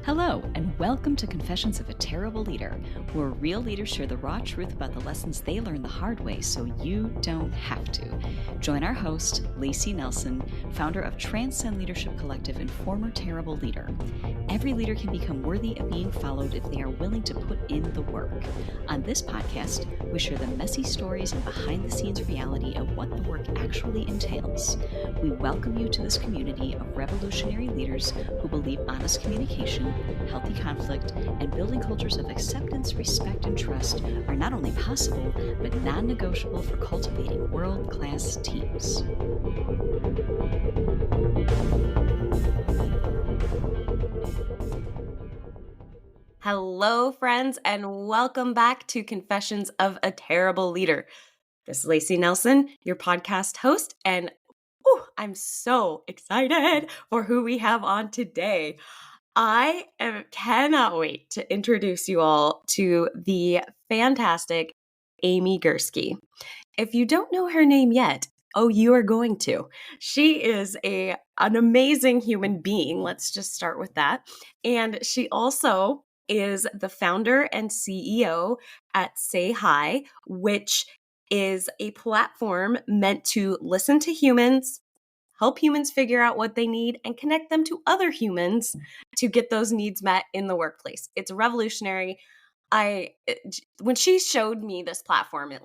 Hello, and welcome to Confessions of a Terrible Leader, where real leaders share the raw truth about the lessons they learned the hard way so you don't have to. Join our host, Layci Nelson, founder of Transcend Leadership Collective and former terrible leader. Every leader can become worthy of being followed if they are willing to put in the work. On this podcast, we share the messy stories and behind-the-scenes reality of what the work actually entails. We welcome you to this community of revolutionary leaders who believe honest communication, healthy conflict, and building cultures of acceptance, respect, and trust are not only possible, but non-negotiable for cultivating world-class teams. Hello, friends, and welcome back to Confessions of a Terrible Leader. This is Layci Nelson, your podcast host, and I'm so excited for who we have on today. Cannot wait to introduce you all to the fantastic Amy Gurske. If you don't know her name yet, you are going to. She is an amazing human being. Let's just start with that. And she also is the founder and CEO at SayHii, which is a platform meant to listen to humans, help humans figure out what they need, and connect them to other humans to get those needs met in the workplace. It's revolutionary. When she showed me this platform, it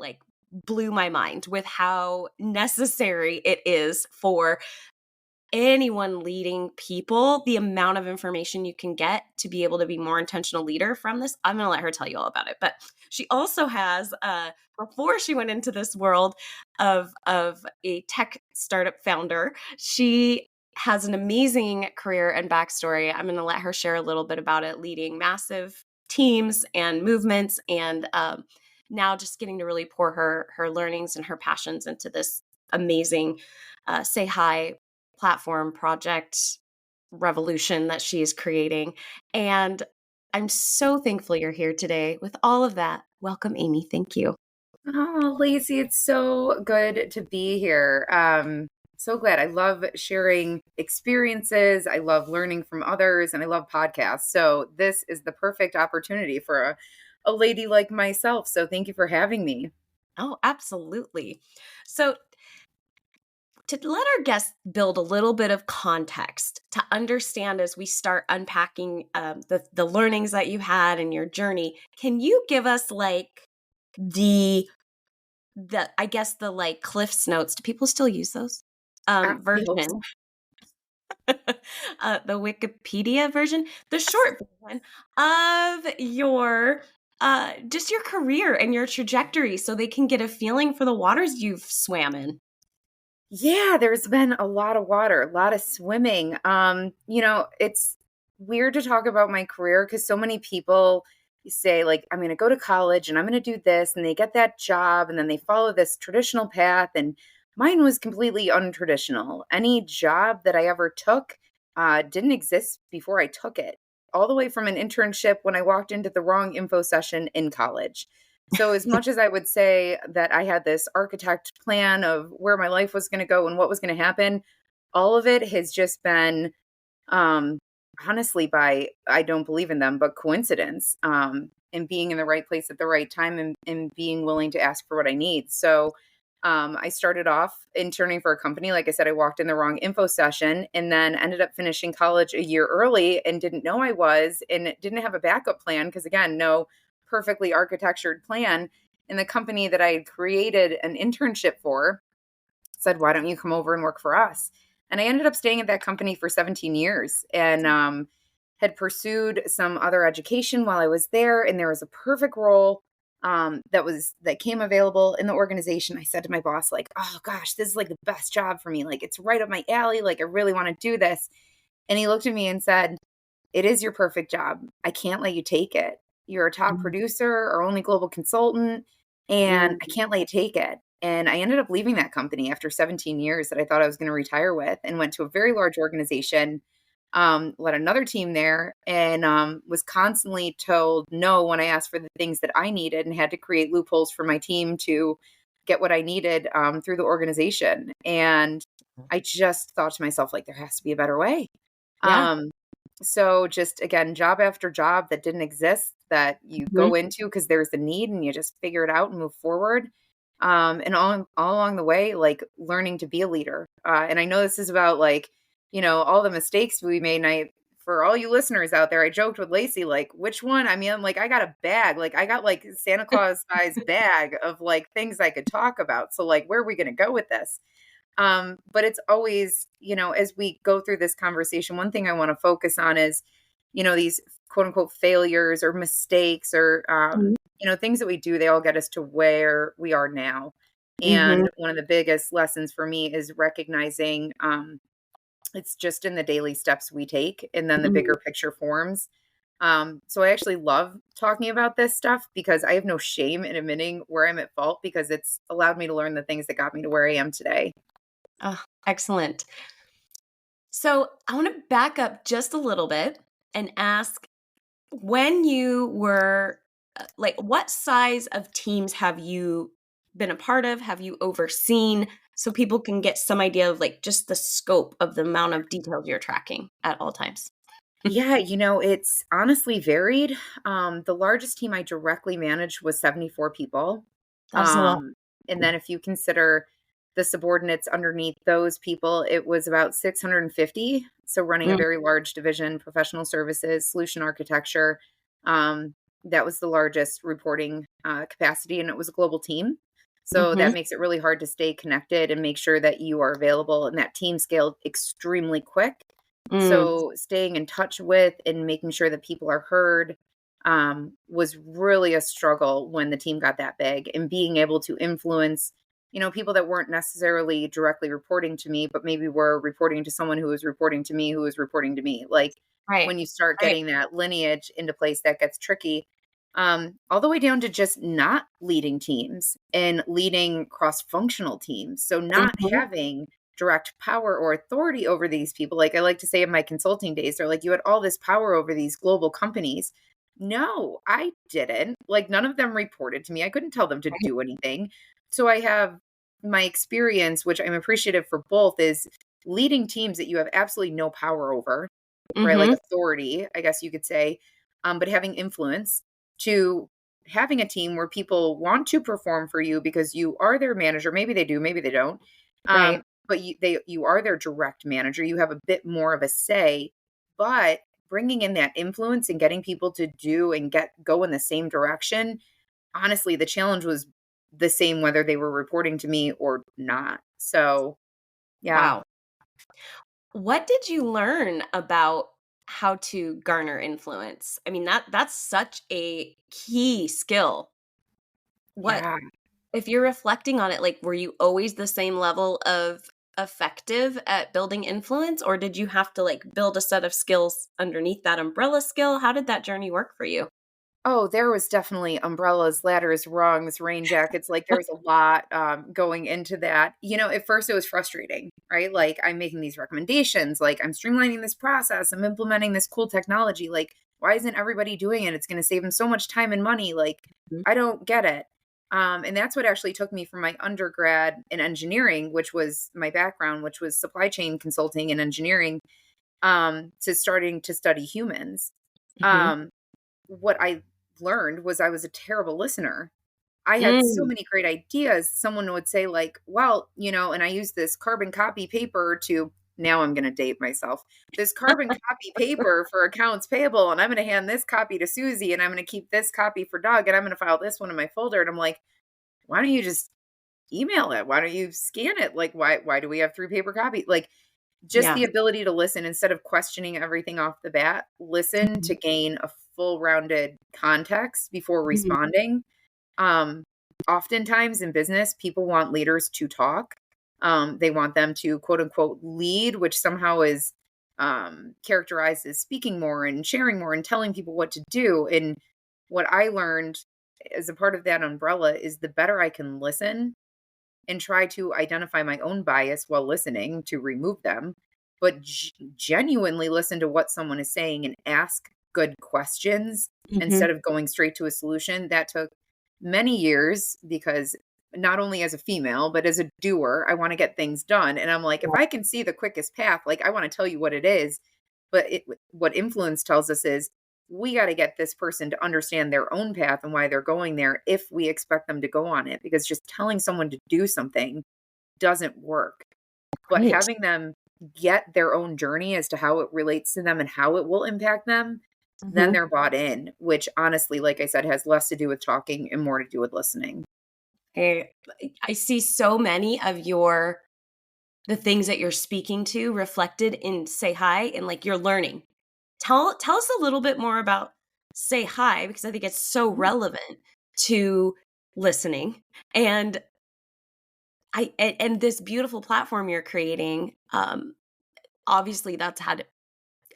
blew my mind with how necessary it is for anyone leading people, the amount of information you can get to be able to be more intentional leader from this. I'm going to let her tell you all about it. But she also has, before she went into this world of a tech startup founder, she has an amazing career and backstory. I'm going to let her share a little bit about it, leading massive teams and movements, and now just getting to really pour her learnings and her passions into this amazing SayHii platform project revolution that she is creating. And I'm so thankful you're here today. With all of that, welcome, Amy. Thank you. Oh, Layci, it's so good to be here. So glad. I love sharing experiences. I love learning from others, and I love podcasts. So this is the perfect opportunity for a lady like myself. So thank you for having me. Oh, absolutely. So to let our guests build a little bit of context to understand as we start unpacking the learnings that you had in your journey, can you give us the Cliff's Notes? Do people still use those? Version. The Wikipedia version, the short version of your just your career and your trajectory, so they can get a feeling for the waters you've swam in. Yeah, there's been a lot of water, a lot of swimming. It's weird to talk about my career because so many people say, I'm going to go to college and I'm going to do this, and they get that job and then they follow this traditional path. And mine was completely untraditional. Any job that I ever took didn't exist before I took it, all the way from an internship when I walked into the wrong info session in college. So as much as I would say that I had this architect plan of where my life was going to go and what was going to happen, all of it has just been, honestly, I don't believe in them, but coincidence, and being in the right place at the right time, and being willing to ask for what I need. So I started off interning for a company. Like I said, I walked in the wrong info session and then ended up finishing college a year early and didn't know I was, and didn't have a backup plan because, again, no perfectly architectured plan. And the company that I had created an internship for said, "Why don't you come over and work for us?" And I ended up staying at that company for 17 years and had pursued some other education while I was there. And there was a perfect role that came available in the organization. I said to my boss, "Oh gosh, this is the best job for me. It's right up my alley. I really want to do this." And he looked at me and said, "It is your perfect job. I can't let you take it. You're a top producer or only global consultant, and I can't let you take it." And I ended up leaving that company after 17 years that I thought I was going to retire with, and went to a very large organization, led another team there, and was constantly told no when I asked for the things that I needed, and had to create loopholes for my team to get what I needed through the organization. And I just thought to myself, like, there has to be a better way. Yeah. So just again, job after job that didn't exist that you Mhm. go into because there's a need and you just figure it out and move forward. And all along the way, like learning to be a leader. And I know this is about like, all the mistakes we made. And for all you listeners out there, I joked with Layci, like, which one? I mean, I'm like, I got a bag, like I got like Santa Claus size bag of like things I could talk about. So like, where are we going to go with this? But it's always, as we go through this conversation, one thing I want to focus on is, these quote unquote failures or mistakes or, Mhm. things that we do, they all get us to where we are now. Mhm. And one of the biggest lessons for me is recognizing it's just in the daily steps we take and then the Mhm. bigger picture forms. So I actually love talking about this stuff because I have no shame in admitting where I'm at fault because it's allowed me to learn the things that got me to where I am today. Oh, excellent. So I want to back up just a little bit and ask, when you were like, what size of teams have you been a part of? Have you overseen? So people can get some idea of like just the scope of the amount of details you're tracking at all times. Yeah, it's honestly varied. The largest team I directly managed was 74 people. That's a lot. Um, and then if you consider the subordinates underneath those people, it was about 650. So running a Mm, very large division, professional services, solution architecture. Um, that was the largest reporting capacity, and it was a global team. So mhm, that makes it really hard to stay connected and make sure that you are available. And that team scaled extremely quick. mm, So staying in touch with and making sure that people are heard was really a struggle when the team got that big and being able to influence, people that weren't necessarily directly reporting to me, but maybe were reporting to someone who was reporting to me, who was reporting to me. Like right, when you start right. getting that lineage into place, that gets tricky. All the way down to just not leading teams and leading cross functional teams. So not Mhm, having direct power or authority over these people. Like I like to say in my consulting days, they're like, you had all this power over these global companies. No, I didn't. Like none of them reported to me. I couldn't tell them to right. do anything. So I have my experience, which I'm appreciative for both, is leading teams that you have absolutely no power over, right? Like Mhm, authority, I guess you could say, but having influence to having a team where people want to perform for you because you are their manager. Maybe they do, maybe they don't. right. But you are their direct manager. You have a bit more of a say, but bringing in that influence and getting people to do and go in the same direction. Honestly, the challenge was the same whether they were reporting to me or not. So, yeah. Wow. What did you learn about how to garner influence? I mean, that's such a key skill. What Yeah. if you're reflecting on it, like, were you always the same level of effective at building influence, or did you have to like build a set of skills underneath that umbrella skill? How did that journey work for you? Oh, there was definitely umbrellas, ladders, rungs, rain jackets. Like there was a lot going into that. At first it was frustrating, right? Like I'm making these recommendations, like I'm streamlining this process, I'm implementing this cool technology. Like, why isn't everybody doing it? It's going to save them so much time and money. Like, Mhm. I don't get it. And that's what actually took me from my undergrad in engineering, which was my background, which was supply chain consulting and engineering, to starting to study humans. Mhm. Um, what I learned was I was a terrible listener. I had so Mm. many great ideas. Someone would say, like, well, and I use this carbon copy paper to, now I'm going to date myself, this carbon copy paper for accounts payable. And I'm going to hand this copy to Susie and I'm going to keep this copy for Doug and I'm going to file this one in my folder. And I'm like, why don't you just email it? Why don't you scan it? Like, why do we have three paper copies? Like, just Yeah. the ability to listen instead of questioning everything off the bat, listen to Mhm. gain a full rounded context before Mhm. responding. Um, Oftentimes in business, people want leaders to talk. They want them to quote unquote lead, which somehow is characterized as speaking more and sharing more and telling people what to do. And what I learned as a part of that umbrella is the better I can listen and try to identify my own bias while listening to remove them, but genuinely listen to what someone is saying and ask good questions Mhm. instead of going straight to a solution. That took many years because not only as a female, but as a doer. I want to get things done. And I'm like, if I can see the quickest path, like I want to tell you what it is. But what influence tells us is we got to get this person to understand their own path and why they're going there if we expect them to go on it. Because just telling someone to do something doesn't work. But Right. having them get their own journey as to how it relates to them and how it will impact them, then Mhm. they're bought in, which honestly, like I said, has less to do with talking and more to do with listening. Hey, I see so many of the things that you're speaking to reflected in SayHii and like you're learning. Tell us a little bit more about SayHii because I think it's so relevant to listening and and this beautiful platform you're creating. Obviously, that's had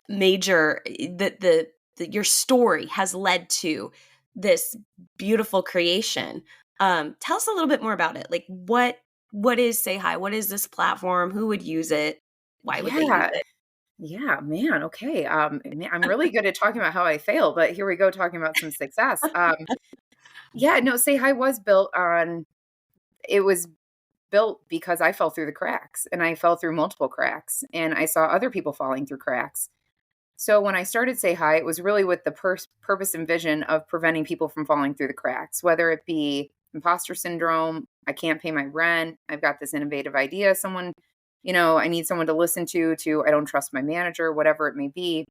major your story has led to this beautiful creation. Tell us a little bit more about it. Like what is SayHii? What is this platform? Who would use it? Why would they use Yeah. it? Yeah, man. Okay. I'm really good at talking about how I fail, but here we go talking about some success. Yeah, no, Say Hi was built on, it was built because I fell through the cracks and I fell through multiple cracks and I saw other people falling through cracks. So when I started Say Hi, it was really with the purpose and vision of preventing people from falling through the cracks, whether it be imposter syndrome, I can't pay my rent, I've got this innovative idea, someone, I need someone to listen to I don't trust my manager, whatever it may be.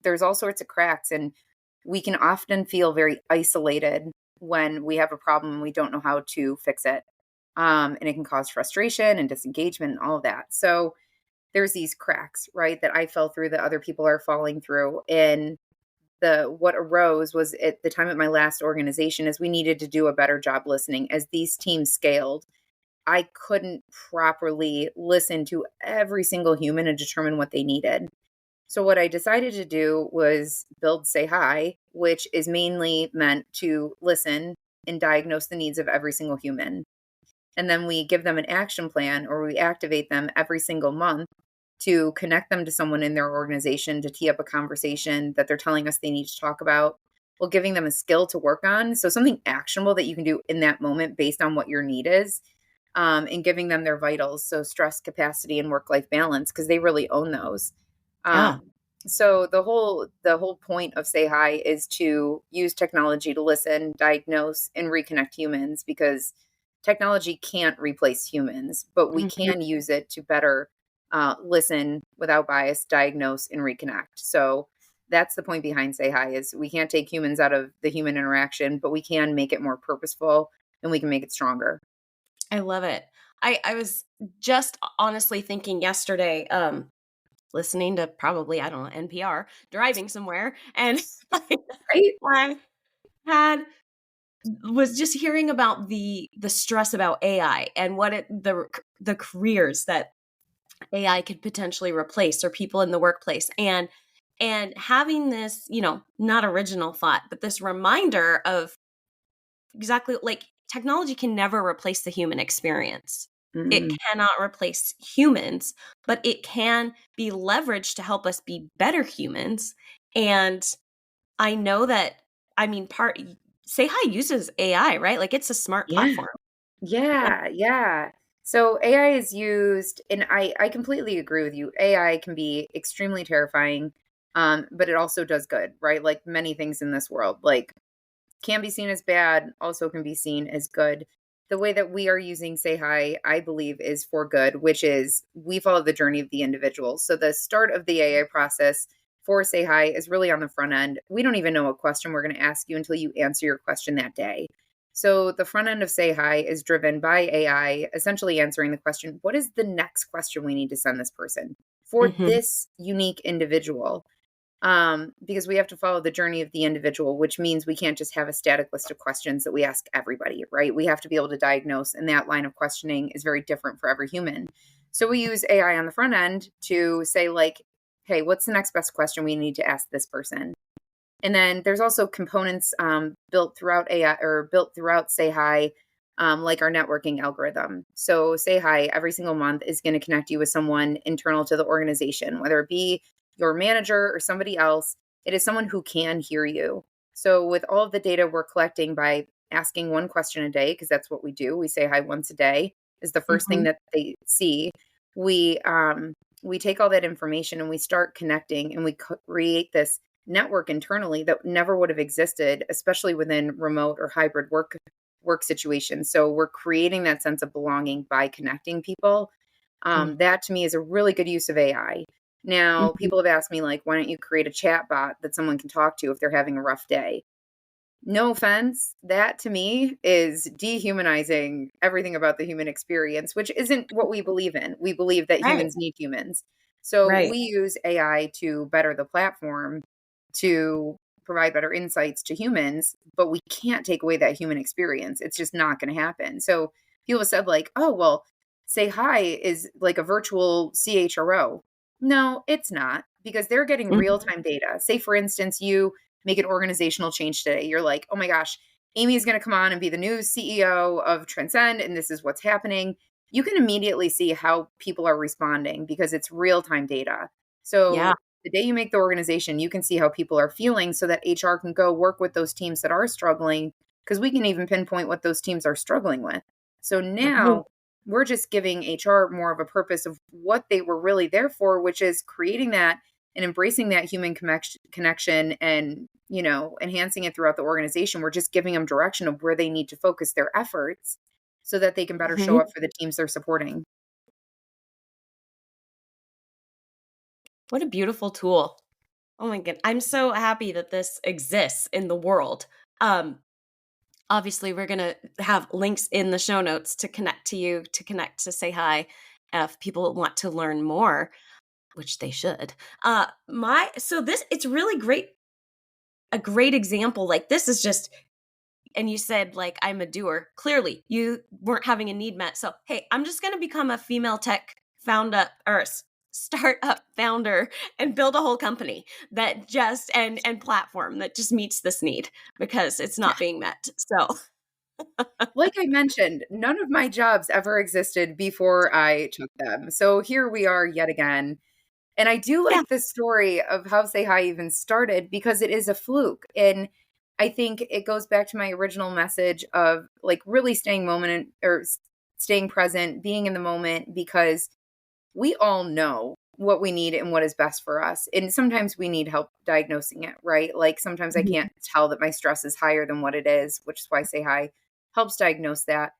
There's all sorts of cracks and we can often feel very isolated when we have a problem and we don't know how to fix it. And it can cause frustration and disengagement and all of that. So there's these cracks, right, that I fell through that other people are falling through. And what arose was at the time at my last organization is we needed to do a better job listening as these teams scaled. I couldn't properly listen to every single human and determine what they needed. So what I decided to do was build Say Hi, which is mainly meant to listen and diagnose the needs of every single human. And then we give them an action plan or we activate them every single month to connect them to someone in their organization to tee up a conversation that they're telling us they need to talk about. Well, giving them a skill to work on. So something actionable that you can do in that moment based on what your need is, and giving them their vitals. So stress, capacity, and work-life balance, because they really own those. Yeah. So the whole point of Say Hi is to use technology to listen, diagnose, and reconnect humans because technology can't replace humans, but we Mhm. can use it to better listen without bias, diagnose, and reconnect. So that's the point behind Say Hi is we can't take humans out of the human interaction, but we can make it more purposeful and we can make it stronger. I love it. I was just honestly thinking yesterday, listening to probably, I don't know, NPR, driving somewhere, and Right? I had was just hearing about the stress about AI and what the careers that AI could potentially replace or people in the workplace and having this, not original thought, but this reminder of exactly like technology can never replace the human experience. It Mm, cannot replace humans, but it can be leveraged to help us be better humans. And I know that, I mean, Say Hi uses AI, right? Like it's a smart yeah. platform. And Yeah, yeah. So AI is used, and I completely agree with you. AI can be extremely terrifying, but it also does good, right? Like many things in this world, like can be seen as bad, also can be seen as good. The way that we are using Say Hi, I believe, is for good, which is we follow the journey of the individual. So the start of the AI process for Say Hi is really on the front end. We don't even know what question we're going to ask you until you answer your question that day. So the front end of Say Hi is driven by AI, essentially answering the question, what is the next question we need to send this person for Mhm. this unique individual? Because we have to follow the journey of the individual, which means we can't just have a static list of questions that we ask everybody, right? We have to be able to diagnose, and that line of questioning is very different for every human. So we use AI on the front end to say, like, hey, what's the next best question we need to ask this person? And then there's also components built throughout AI or built throughout Say Hi, like our networking algorithm. So Say Hi every single month is going to connect you with someone internal to the organization, whether it be your manager or somebody else. It is someone who can hear you. So with all of the data we're collecting by asking one question a day, because that's what we do. We say hi once a day is the first thing Mhm. that they see. We take all that information and we start connecting, and we create this network internally that never would have existed, especially within remote or hybrid work situations. So we're creating that sense of belonging by connecting people. Mm. That to me is a really good use of AI. Now, Mhm. people have asked me, like, why don't you create a chat bot that someone can talk to if they're having a rough day? No offense, that to me is dehumanizing everything about the human experience, which isn't what we believe in. We believe that Right. humans need humans. So Right. we use AI to better the platform, to provide better insights to humans, but we can't take away that human experience. It's just not going to happen. So people have said, like, oh, well, SayHii is like a virtual CHRO. No, it's not, because they're getting Mhm. real time data. Say, for instance, you make an organizational change today. You're like, oh my gosh, Amy is going to come on and be the new CEO of Transcend, and this is what's happening. You can immediately see how people are responding because it's real time data. Yeah. So the day you make the organization, you can see how people are feeling so that HR can go work with those teams that are struggling, because we can even pinpoint what those teams are struggling with. So Mhm. now we're just giving HR more of a purpose of what they were really there for, which is creating that and embracing that human connection and, enhancing it throughout the organization. We're just giving them direction of where they need to focus their efforts so that they can better show Mhm. up for the teams they're supporting. What a beautiful tool. Oh my god. I'm so happy that this exists in the world. Um, Obviously, we're gonna have links in the show notes to connect to you, to connect to Say Hi, if people want to learn more, which they should. My so this it's really great, a great example. Like this is just, and you said like I'm a doer. Clearly, you weren't having a need met. So hey, I'm just gonna become a female tech startup founder and build a whole company that just and platform that just meets this need because it's not being met. So Like I mentioned, none of my jobs ever existed before I took them. So here we are yet again. And I do yeah. like the story of how Say Hi even started, because it is a fluke. And I think it goes back to my original message of like really staying staying present, being in the moment, because we all know what we need and what is best for us. And sometimes we need help diagnosing it, right? Like sometimes I Mhm. can't tell that my stress is higher than what it is, which is why Say Hi helps diagnose that.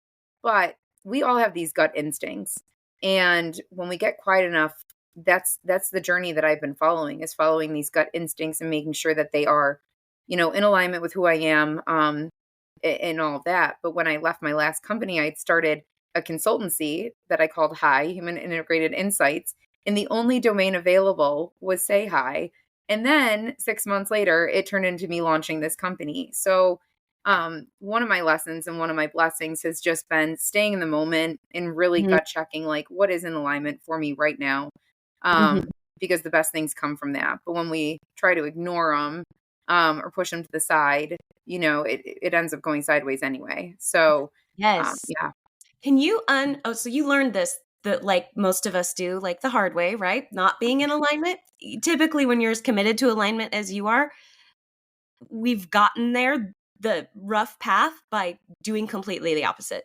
But we all have these gut instincts. And when we get quiet enough, that's the journey that I've been following, is following these gut instincts and making sure that they are, in alignment with who I am, and all of that. But when I left my last company, I had started a consultancy that I called Hi, Human Integrated Insights, and the only domain available was Say Hi. And then 6 months later, it turned into me launching this company. So, one of my lessons and one of my blessings has just been staying in the moment and really Mhm. gut checking, like, what is in alignment for me right now? Mhm. Because the best things come from that. But when we try to ignore them, or push them to the side, it ends up going sideways anyway. So, Yes. yeah. Can you oh, so you learned this that like most of us do, like the hard way, right? Not being in alignment. Typically, when you're as committed to alignment as you are, we've gotten there the rough path by doing completely the opposite.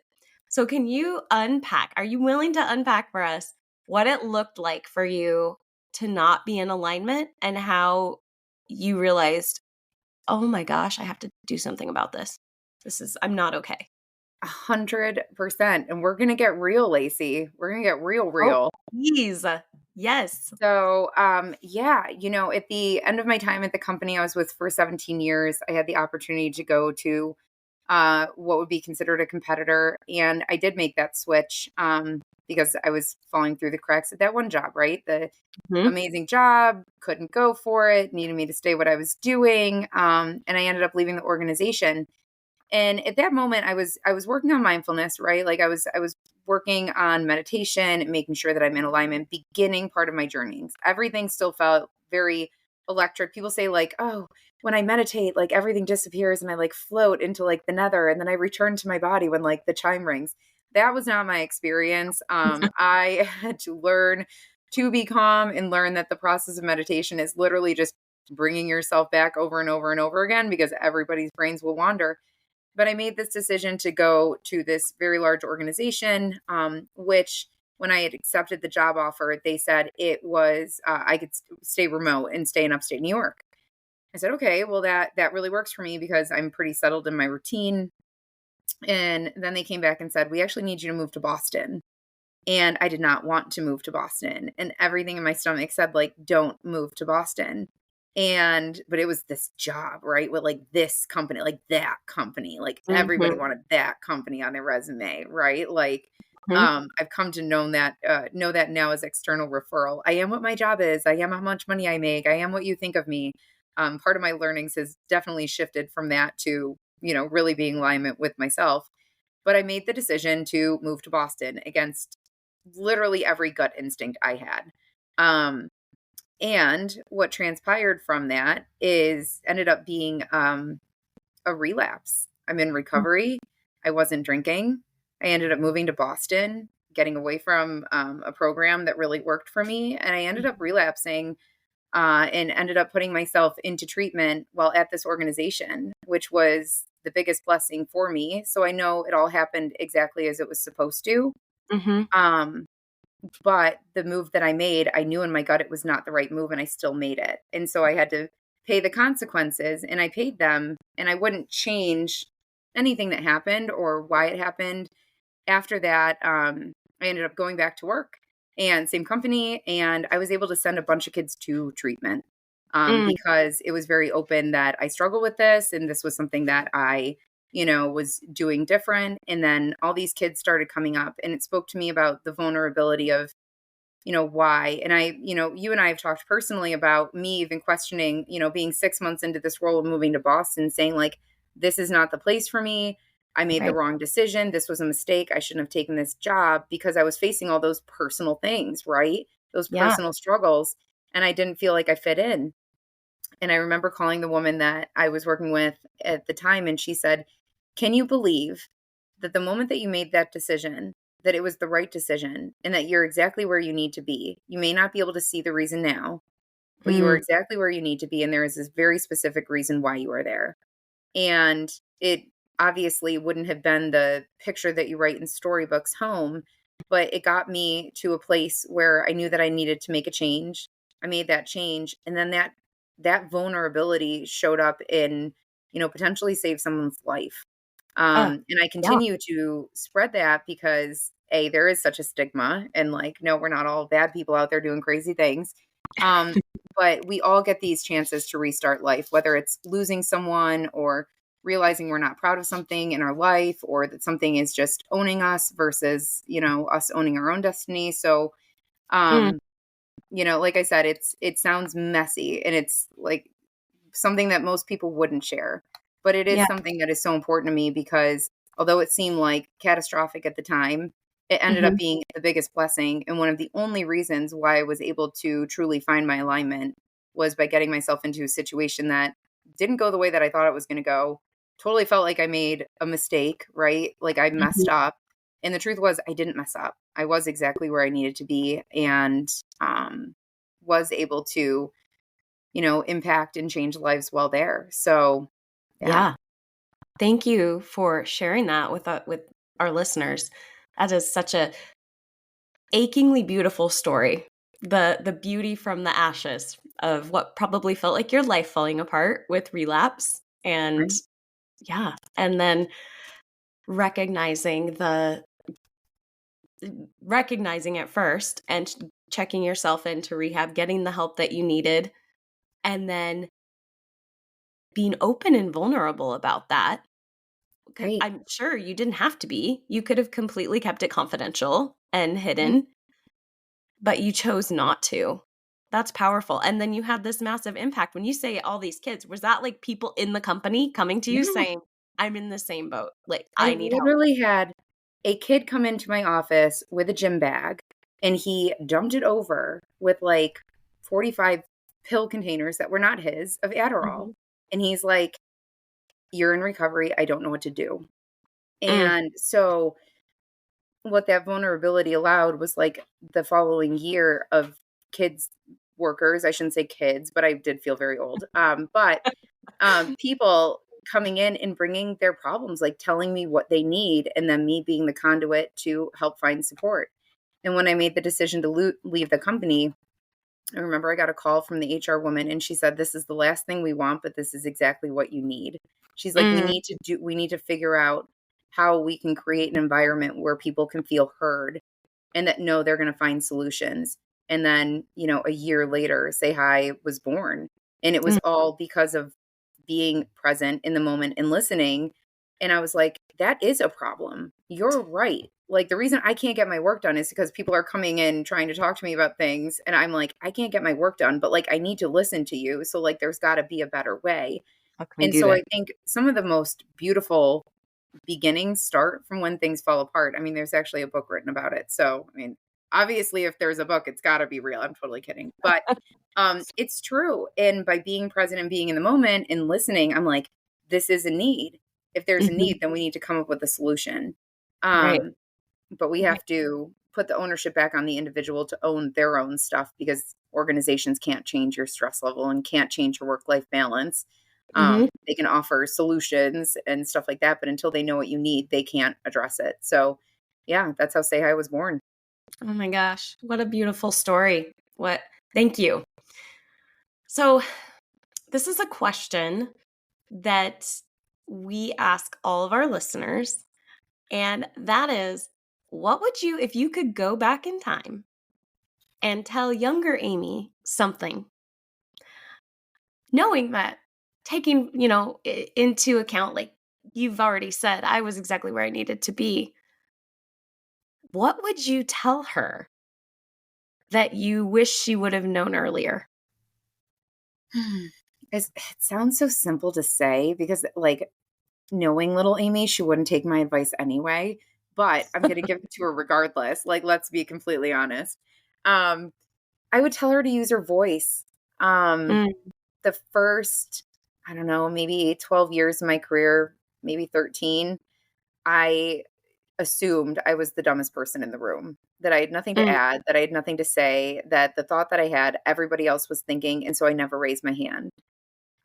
So, can you unpack? Are you willing to unpack for us what it looked like for you to not be in alignment and how you realized, oh my gosh, I have to do something about this? I'm not okay. 100%. And we're going to get real, Lacey. We're going to get real, Oh, real. please. Yes. So, yeah, at the end of my time at the company I was with for 17 years, I had the opportunity to go to what would be considered a competitor. And I did make that switch, because I was falling through the cracks at that one job, right? The Mhm. amazing job, couldn't go for it, needed me to stay what I was doing. And I ended up leaving the organization. And at that moment I was working on mindfulness, right? Like I was working on meditation and making sure that I'm in alignment, beginning part of my journey. Everything still felt very electric. People say like, "Oh, when I meditate, like everything disappears and I like float into like the nether and then I return to my body when like the chime rings." That was not my experience. I had to learn to be calm and learn that the process of meditation is literally just bringing yourself back over and over and over again, because everybody's brains will wander. But I made this decision to go to this very large organization, which when I had accepted the job offer, they said it was I could stay remote and stay in upstate New York. I said, okay, well that really works for me because I'm pretty settled in my routine. And then they came back and said, we actually need you to move to Boston. And I did not want to move to Boston. And everything in my stomach said, like, don't move to Boston. But it was this job, right? With like this company, like that company, like everybody Mhm. wanted that company on their resume, right? Like, Mhm. I've come to know that now as external referral. I am what my job is. I am how much money I make. I am what you think of me. Part of my learnings has definitely shifted from that to, really being in alignment with myself. But I made the decision to move to Boston against literally every gut instinct I had. Um, and what transpired from that is ended up being a relapse. I'm in recovery. I wasn't drinking. I ended up moving to Boston, getting away from a program that really worked for me. And I ended up relapsing and ended up putting myself into treatment while at this organization, which was the biggest blessing for me. So I know it all happened exactly as it was supposed to. Mhm. Um, but the move that I made, I knew in my gut it was not the right move and I still made it. And so I had to pay the consequences and I paid them and I wouldn't change anything that happened or why it happened. After that, I ended up going back to work and same company. And I was able to send a bunch of kids to treatment Mm. because it was very open that I struggle with this. And this was something that I was doing different. And then all these kids started coming up and it spoke to me about the vulnerability of, why. And you and I have talked personally about me even questioning, being 6 months into this role of moving to Boston, saying like, this is not the place for me. I made the Right. wrong decision. This was a mistake. I shouldn't have taken this job because I was facing all those personal things, right? Those Yeah. personal struggles. And I didn't feel like I fit in. And I remember calling the woman that I was working with at the time, and she said, can you believe that the moment that you made that decision, that it was the right decision and that you're exactly where you need to be? You may not be able to see the reason now, but you are Mm. exactly where you need to be. And there is this very specific reason why you are there. And it obviously wouldn't have been the picture that you write in storybooks home, but it got me to a place where I knew that I needed to make a change. I made that change. And then that vulnerability showed up in, potentially save someone's life. Oh, And I yeah. continue to spread that because there is such a stigma and like, no, we're not all bad people out there doing crazy things. Um, but we all get these chances to restart life, whether it's losing someone or realizing we're not proud of something in our life or that something is just owning us versus, us owning our own destiny. So, Mm. um, like I said, it sounds messy and it's like something that most people wouldn't share. But it is Yeah. something that is so important to me because although it seemed like catastrophic at the time, it ended up Mhm. being the biggest blessing. And one of the only reasons why I was able to truly find my alignment was by getting myself into a situation that didn't go the way that I thought it was going to go. Totally felt like I made a mistake, right? Like I Mhm. messed up. And the truth was, I didn't mess up. I was exactly where I needed to be and was able to impact and change lives while there. So, yeah. Yeah. Thank you for sharing that with our listeners. That is such a achingly beautiful story. The beauty from the ashes of what probably felt like your life falling apart with relapse and Right. yeah, and then recognizing the recognizing it first and checking yourself into rehab, getting the help that you needed, and then being open and vulnerable about that. 'Cause Right. I'm sure you didn't have to be. You could have completely kept it confidential and Right. hidden, but you chose not to. That's powerful. And then you had this massive impact. When you say all these kids, was that like people in the company coming to you Yeah. saying, I'm in the same boat. Like, I I need help. literally had a kid come into my office with a gym bag and he dumped it over with like 45 pill containers that were not his of Adderall. Mhm. And he's like, you're in recovery. I don't know what to do. Mm. And so what that vulnerability allowed was like the following year of kids workers, I shouldn't say kids, but I did feel very old. But people coming in and bringing their problems, like telling me what they need, and then me being the conduit to help find support. And when I made the decision to leave the company, I remember I got a call from the HR woman, and she said, "This is the last thing we want, but this is exactly what you need." She's like, Mm. we need to figure out how we can create an environment where people can feel heard and that know they're going to find solutions." And then, a year later, SayHii was born. And it was Mm. all because of being present in the moment and listening. And I was like, that is a problem. You're right. Like, the reason I can't get my work done is because people are coming in trying to talk to me about things. And I'm like, I can't get my work done, but like, I need to listen to you. So, like, there's got to be a better way. How can we And do so that? I think some of the most beautiful beginnings start from when things fall apart. I mean, there's actually a book written about it. So, I mean, obviously, if there's a book, it's got to be real. I'm totally kidding. But it's true. And by being present and being in the moment and listening, I'm like, this is a need. If there's a Mhm. need, then we need to come up with a solution. Right. But we Right. have to put the ownership back on the individual to own their own stuff, because organizations can't change your stress level and can't change your work life balance. Mhm. They can offer solutions and stuff like that, but until they know what you need, they can't address it. So, yeah, that's how SayHi was born. Oh my gosh, what a beautiful story. Thank you. So, this is a question that we ask all of our listeners, and that is, what would you, if you could go back in time and tell younger Amy something, knowing that, taking, into account, like you've already said, I was exactly where I needed to be. What would you tell her that you wish she would have known earlier? It sounds so simple to say, because, like, knowing little Amy, she wouldn't take my advice anyway, but I'm going to give it to her regardless. Like, let's be completely honest. Um, I would tell her to use her voice. Um, Mm. the first, I don't know, maybe 12 years of my career, maybe 13, I assumed I was the dumbest person in the room, that I had nothing to Mm. add, that I had nothing to say, that the thought that I had, everybody else was thinking. And so I never raised my hand.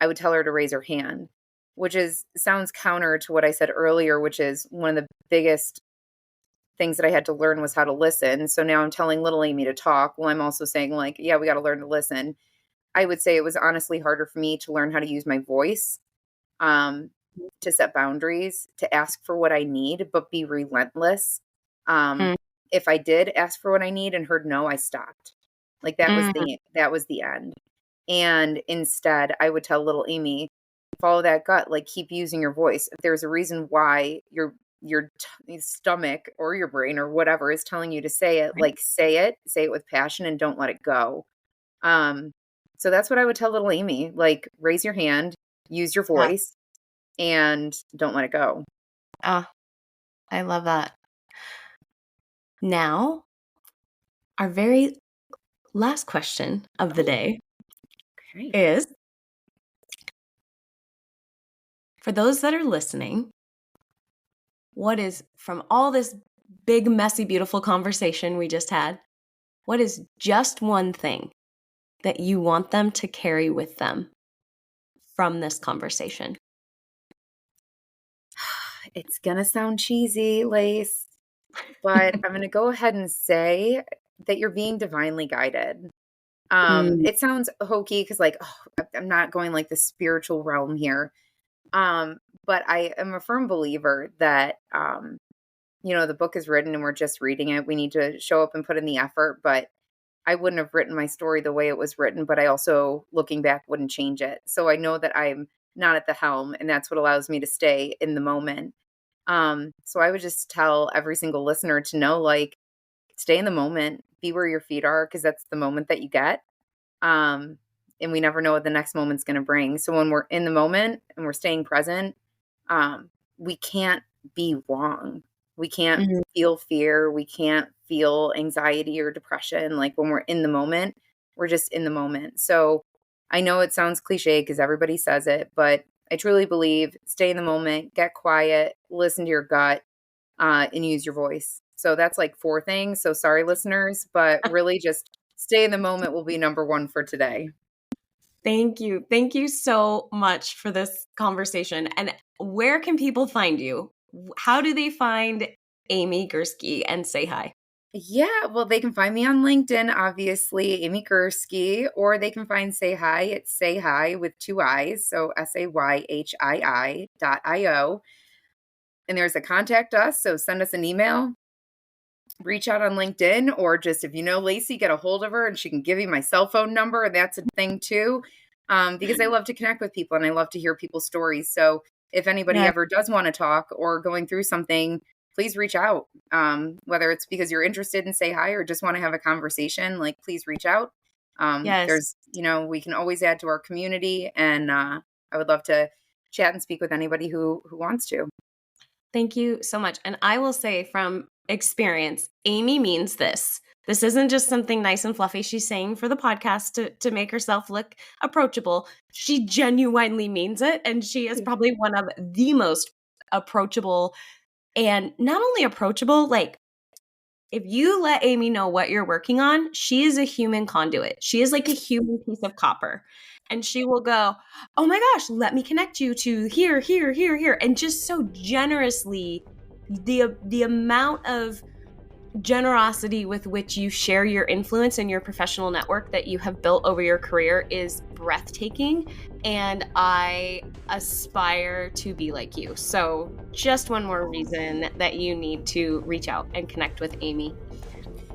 I would tell her to raise her hand, which sounds counter to what I said earlier, which is one of the biggest things that I had to learn was how to listen. So now I'm telling little Amy to talk. Well, I'm also saying, like, yeah, we got to learn to listen. I would say it was honestly harder for me to learn how to use my voice, um, to set boundaries, to ask for what I need, but be relentless. Um, Mm. if I did ask for what I need and heard no, I stopped. Like, Mm. that was the end. And instead, I would tell little Amy, follow that gut, like, keep using your voice. If there's a reason why your stomach or your brain or whatever is telling you to say it, Right. like, say it with passion, and don't let it go. Um, so that's what I would tell little Amy, like, raise your hand, use your Yeah. voice, and don't let it go. Oh, I love that. Now, our very last question of the Oh, day okay. is, for those that are listening, what is, from all this big, messy, beautiful conversation we just had, what is just one thing that you want them to carry with them from this conversation? It's gonna sound cheesy, Lace, but I'm gonna go ahead and say that you're being divinely guided. Mm. It sounds hokey because, like, I'm not going like the spiritual realm here. But I am a firm believer that, the book is written and we're just reading it. We need to show up and put in the effort, but I wouldn't have written my story the way it was written, but I also, looking back, wouldn't change it. So I know that I'm not at the helm, and that's what allows me to stay in the moment. So I would just tell every single listener to know, like, stay in the moment, be where your feet are, because that's the moment that you get. Um, and we never know what the next moment's going to bring. So when we're in the moment and we're staying present, we can't be wrong. We can't Mhm. feel fear. We can't feel anxiety or depression. Like, when we're in the moment, we're just in the moment. So I know it sounds cliche because everybody says it, but I truly believe stay in the moment, get quiet, listen to your gut, and use your voice. So that's like 4 things. So sorry, listeners, but really just stay in the moment will be number 1 for today. Thank you. Thank you so much for this conversation. And where can people find you? How do they find Amy Gurske and SayHii? Yeah, well, they can find me on LinkedIn, obviously, Amy Gurske, or they can find SayHii. It's SayHii with two I's, so SayHii.io. And there's a contact us, so send us an email, reach out on LinkedIn, or just if you know Layci, get a hold of her and she can give you my cell phone number. And that's a thing too, because I love to connect with people and I love to hear people's stories. So if anybody ever does want to talk or going through something, please reach out. Whether it's because you're interested in SayHii or just want to have a conversation, like please reach out. Yes. There's, we can always add to our community, and I would love to chat and speak with anybody who wants to. Thank you so much. And I will say from experience, Amy means this. This isn't just something nice and fluffy she's saying for the podcast to make herself look approachable. She genuinely means it. And she is probably one of the most approachable, and not only approachable, like if you let Amy know what you're working on, she is a human conduit. She is like a human piece of copper. And she will go, oh my gosh, let me connect you to here, here, here, here. And just so generously, the amount of generosity with which you share your influence and your professional network that you have built over your career is breathtaking. And I aspire to be like you. So just one more reason that you need to reach out and connect with Amy.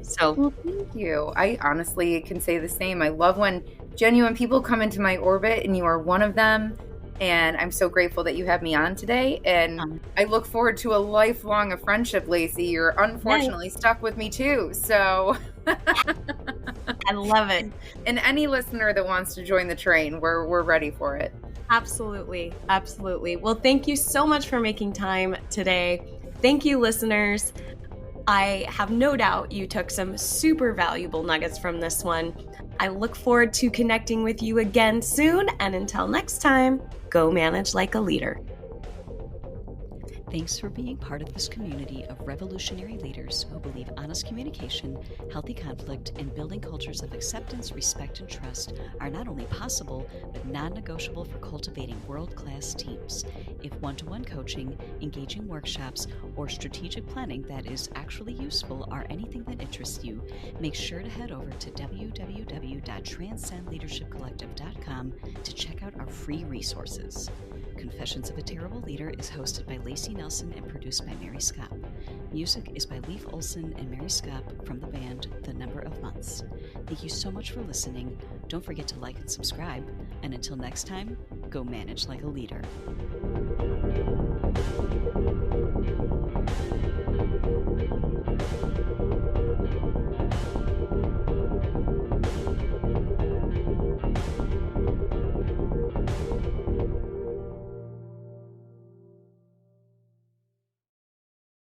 So, well, thank you. I honestly can say the same. I love when genuine people come into my orbit, and you are one of them. And I'm so grateful that you have me on today. And I look forward to a lifelong friendship, Layci. You're unfortunately stuck with me too. So I love it. And any listener that wants to join the train, we're ready for it. Absolutely. Absolutely. Well, thank you so much for making time today. Thank you, listeners. I have no doubt you took some super valuable nuggets from this one. I look forward to connecting with you again soon. And until next time, go manage like a leader. Thanks for being part of this community of revolutionary leaders who believe honest communication, healthy conflict, and building cultures of acceptance, respect, and trust are not only possible, but non-negotiable for cultivating world-class teams. If one-to-one coaching, engaging workshops, or strategic planning that is actually useful are anything that interests you, make sure to head over to www.transcendleadershipcollective.com to check out our free resources. Confessions of a Terrible Leader is hosted by Layci Nelson and produced by Mary Scott. Music is by Leif Olson and Mary Scott from the band The Number of Months. Thank you so much for listening. Don't forget to like and subscribe. And until next time, go manage like a leader.